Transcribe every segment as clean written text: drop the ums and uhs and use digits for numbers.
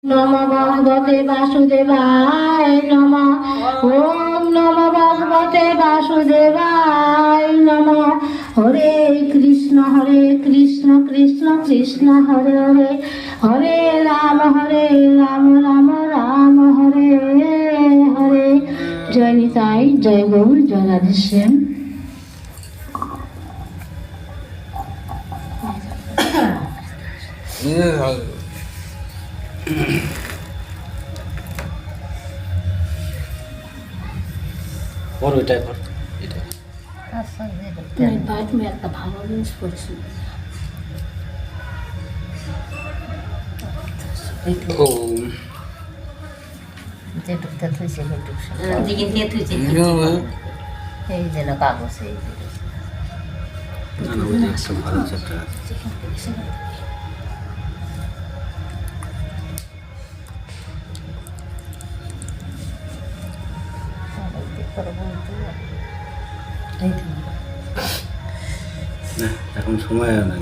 নমো ভগবতে বাসুদেবায় নমঃ। ওম নমো ভগবতে বাসুদেবায় নমঃ। হরে কৃষ্ণ কৃষ্ণ কৃষ্ণ হরে হরে, হরে রাম রাম রাম হরে হরে। জয় নিতাই, জয় গৌর, জয় রাধেশ্যাম। ওর ওইটাই কর, এটা তুমি একটা ভালো জিনিস করেছি। ও যেটুকটা থুইছে সেটুক দিকে দিয়ে তুইছে এই যেন কাগজ এই না না, ওইটা একটা ভালো চ্যাপ্টার আছে। না, এখন সময় আর নাই।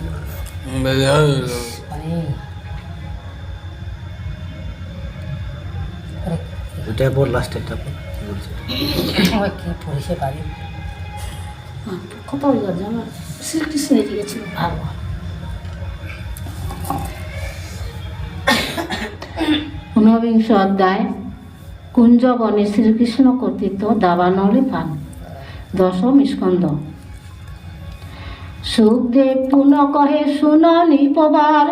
ওইটাই পর, লাস্টেরটা পর। কি বলছে এটা? কি পড়েছে পারি কত গেছে আমার শ্রীকৃষ্ণ এসে গেছিল। ঊনবিংশ অধ্যায়। কুঞ্জবনে শ্রীকৃষ্ণ কর্তৃত্ব দাবানলে পান। দশম স্কন্ধ। সুখদেব পুনঃ কহে শুন নিপবার,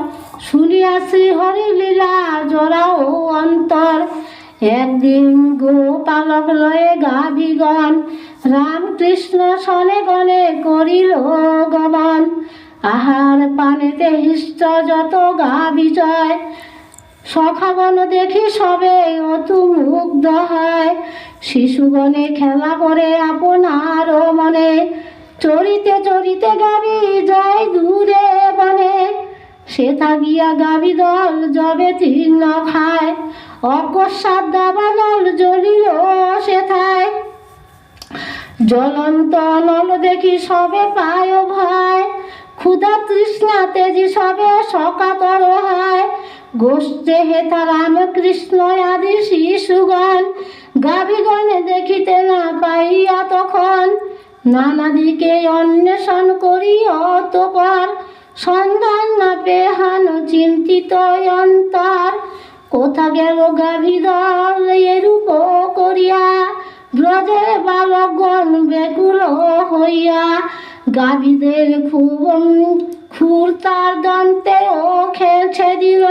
শুনিয়া শ্রী হরি লীলা জরাও অন্তর। একদিন গোপালক লয়ে গাভিগণ, রামকৃষ্ণ সনে গণে করিল গমন। আহার পানেতে হিষ্ট যত গাভিচয়, সখাগণ দেখি সবে অতু মুগ্ধ হয়। শিশুগণে খেলা করে আপনার মনে, চরিতে চরিতে গাভী যায় দূরে বনে। সেথা গিয়া গাভী দল যবে তৃণ খায়, অকস্মাৎ দাবানল জ্বলিল সেথায়। জ্বলন্ত নল দেখি সবে পায় ভয়, ক্ষুধা তৃষ্ণা তেজি সবে সকাতর হয়। গোষ্ঠে হেথা রামকৃষ্ণ আদি শিশুগণ, গাভীগণে দেখিতে না পাইয়া তখন। নানা দিকে অন্বেষণ করি অতঃপর, সন্ধান না পেহান চিন্তিত অন্তর। কোথা গেল গাভী দল এরূপ করিয়া, ব্রজের বালকগণ ব্যাকুল হইয়া। গাভীদের খুর তার দন্তে ও খেছে দিল,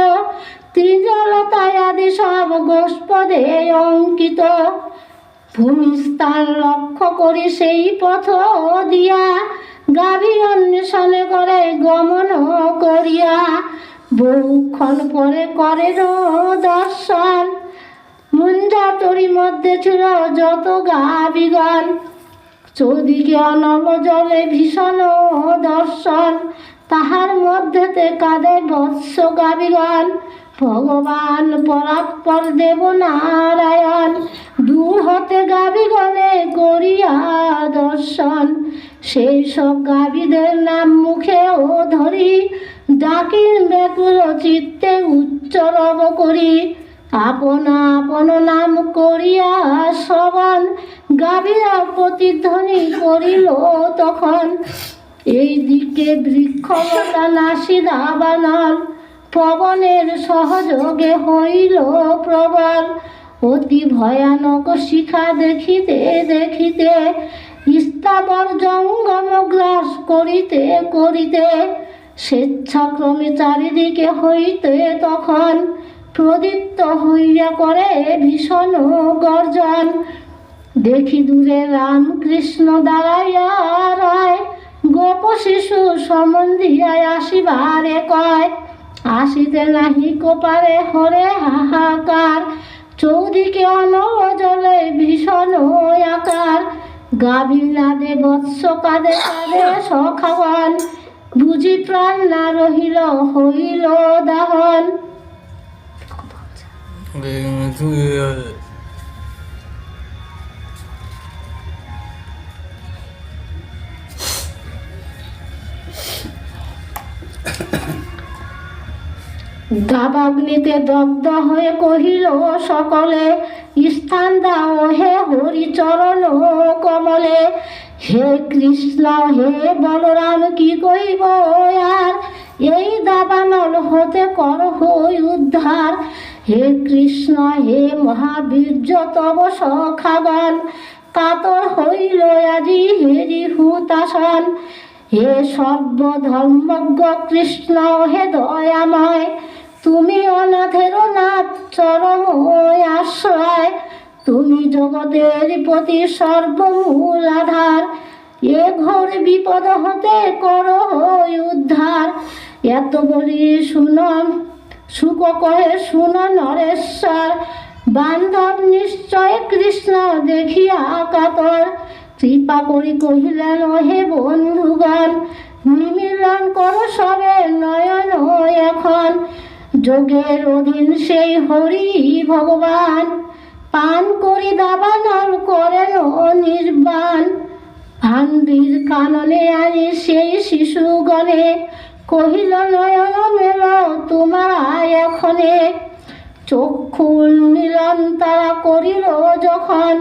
ত্রিজলতায় আদি সব গোষ্পদে অঙ্কিত। ভূমিস্থান লক্ষ্য করি সেই পথ দিয়া, গাভী অন্বেষণে করে গমন করিয়া। বহুক্ষণ পরে করে দর্শন, মুঞ্জাতরি মধ্যে ছিল যত গাভীগণ। চৌদিকে অনল জলে ভীষণ দর্শন, তাহার মধ্যেতে কাঁদে বৎস গাভীগণ। ভগবান পরাৎপর দেব নারায়ণ, দূর হতে গাভীগণে করিয়া দর্শন। সেই সব গাভীদের নাম মুখে ও ধরি, ডাকি ব্যাকুল চিত্তে উচ্চ রব করি। আপন আপন নাম করিয়া শ্রবণ, গাভীরা প্রতিধ্বনি করিল তখন। এই দিকে বৃক্ষলতা নাসি দাবানল, পবনের সহযোগে হইল প্রবল। অতি ভয়ানক শিখা দেখিতে দেখিতে, স্থাবর জঙ্গম গ্রাস করিতে করিতে। স্বেচ্ছাক্রমে চারিদিকে হইতে তখন, প্রদীপ্ত হইয়া করে ভীষণ গর্জন। দেখি দূরে রামকৃষ্ণ দাঁড়াইয়া রয়, গোপ শিশু সম্বন্ধিয়ায় আসিবারে কয়। আসিতে নাহি কোপারে হরে হাহাকার, চৌদিকে অনল জলে ভীষণ আকার। গাভী নাদে বৎস কাঁদে কাঁদে সখাগণ, বুঝি প্রাণ না রহিল হইল দাহন। দাবাগ্নিতে দগ্ধ হয়ে কহিল সকলে, স্থান দাও হে হরিচরণ কমলে। হে কৃষ্ণ হে বলরাম কি কইব আর, এই দাবানল হতে কর হই উদ্ধার। হে কৃষ্ণ হে মহাবীর্য তব সখাগণ, কাতর হইল আজি হেরি হুতাসন। হে সর্বধর্মজ্ঞ কৃষ্ণ হে দয়াময়, তুমি অনাথের নাথ চরম আশ্রয়। তুমি জগতের প্রতি সর্বমূল আধার, এ ঘোর বিপদ হতে করো উদ্ধার। এত বলি শুনম সুখ কহে শুন নরেশ্বর, বান্ধব নিশ্চয় কৃষ্ণ দেখিয়া কাতর। কৃপা করি কহিলেন হে বন্ধুগণ, নিমিলন করো সবে নয়ন এখন। যোগের অধীন সেই হরি ভগবান, পান করি দাবানল করেন নির্বাণ। ভান্ডির কাননে আনি সেই শিশুগণে, কহিল নয়ন মেল তোমার এখনে। চক্ষু মিলন তারা করিল যখন,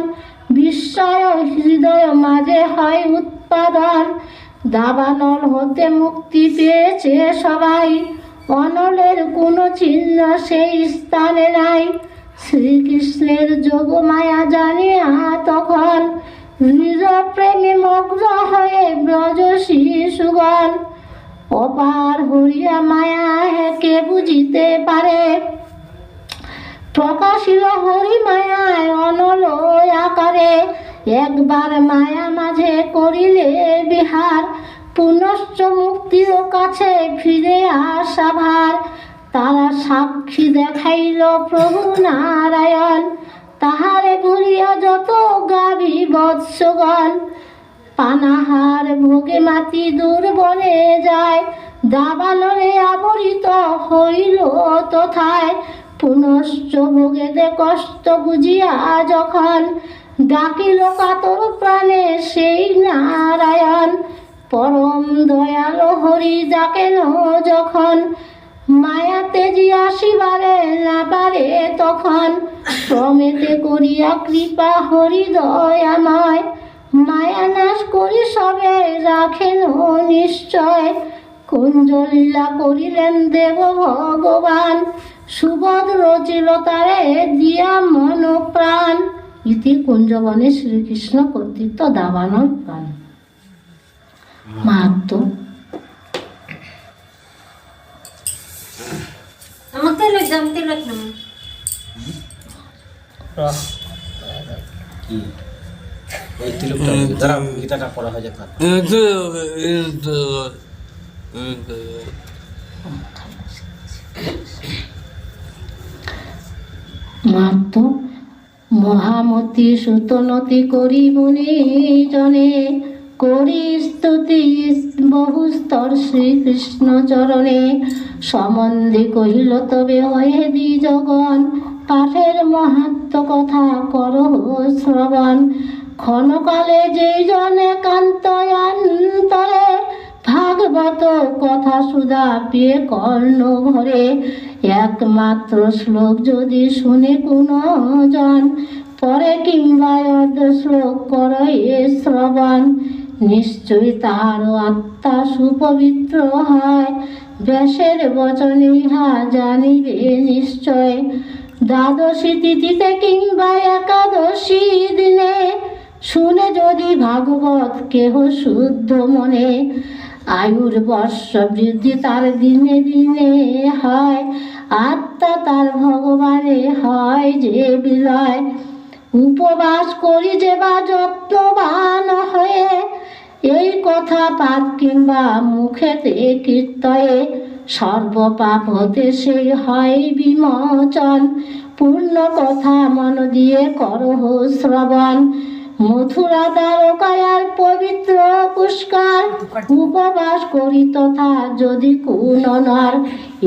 বিস্ময় হৃদয় মাঝে হয় উৎপাদন। দাবানল হতে মুক্তি পেয়েছে সবাই, অনলের কোনো চিহ্ন সেই স্থানে নাই। শ্রীকৃষ্ণের যোগ মায়া জানিয়া তখন, নিজ প্রেমে মগ্ন হয়ে ব্রজ শিশুগণ। অপার হরিয়া মায়া কে বুঝিতে পারে, প্রকাশিল হরি মায়ায় অনল আকারে। একবার মায়া মাঝে করিলে বিহার, পুনশ্চ মুক্তির কাছে ফিরে আসা ভার। তারা সাক্ষী দেখাইল প্রভু নারায়ণ, তাহারে ভুলিয়া যত গাভী বৎসগণ। পানাহার ভোগে মাতি দুর্বনে যায়, দাবানলে আবরিত হইল তথায়। পুনশ্চ ভোগেতে কষ্ট বুঝিয়া যখন, ডাকিল কাতর প্রাণে সেই নারায়ণ। পরম দয়াল হরি ডাকেন যখন, মায়া তেজি আসিবারে না পারে তখন। প্রমেতে করিয়া কৃপা হরি দয়াময়, মায়া নাশ করি সবে রাখেন নিশ্চয়। কুঞ্জলীলা করিলেন দেব ভগবান, সুবোধ রচিল তারে দিয়া মন প্রাণ। ইতি কুঞ্জবনে শ্রীকৃষ্ণ কর্তৃত্ব দাবানল গান। মাহাত্ম। আমাকে জানতে লাগলাম কি ওই তিলকটা যারা গীতাটা পড়া হয় যেত। মাহাত্ম। মহামতি সুতনতি করি মুনি জনে, করি স্তুতি বহুস্তর শ্রীকৃষ্ণ চরণে। সম্বন্ধে কহিল তবে হয়ে দ্বিজগণ, পাঠের মাহাত্ম কথা করো শ্রবণ। ক্ষণকালে যেই জনে কান্ত অন্তরে, ভাগবত কথা সুধা পেয়ে কর্ণ ভরে। একমাত্র শ্লোক যদি শুনে কোনো জন, পরে কিংবা অর্ধ শ্লোক করো এ শ্রবণ। নিশ্চয়ই তাহার আত্মা সুপবিত্র হয়, ব্যাসের বচন ইহা জানিবে নিশ্চয়। দ্বাদশী তিথিতে কিংবা একাদশী দিনে, শুনে যদি ভাগবত কেহ শুদ্ধ মনে। আয়ুর বর্ষ বৃদ্ধি তার দিনে দিনে হয়, আত্মা তার ভগবানে হয় যে বিলয়। উপবাস করি যে বা যত্নবান হয়ে, এই কথা পাঠ কিংবা মুখেতে কীর্তয়ে। সর্বপাপ হতে সেই হয় বিমোচন, পূর্ণ কথা মন দিয়ে করহ শ্রবণ। মথুরা দ্বারকায়ার পবিত্র পুষ্কর, উপবাস করি তথা যদি কোন নর।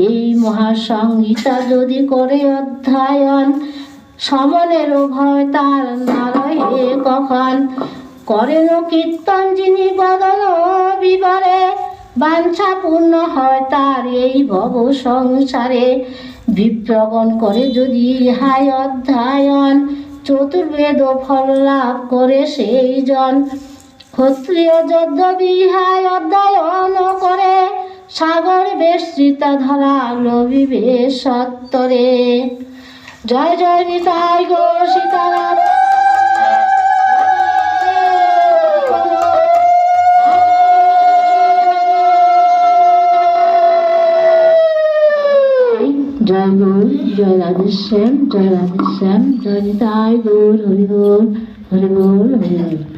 এই মহাসংগীতা যদি করে অধ্যয়ন, সমনের ভয় তার না রহে কখন। করেন কীর্তন যিনি বদন বিবরে, বাঞ্ছা পূর্ণ হয় তার এই ভব সংসারে। বিপ্রগণ করে যদি ইহাই অধ্যায়ন, চতুর্বেদ ফল লাভ করে সেই জন। ক্ষত্রিয় যদ্যপি ইহাই অধ্যায়ন করে, সাগর বেষ্টৃতা ধরা লভিবে সত্তরে। জয় জয় নিতাই গৌর সীতারাম। জয় গৌর, জয় রাধেশ্যাম, জয় রাধেশ্যাম, জয় নিতাই গৌর, হরি বল, হরি বল, হরি বল।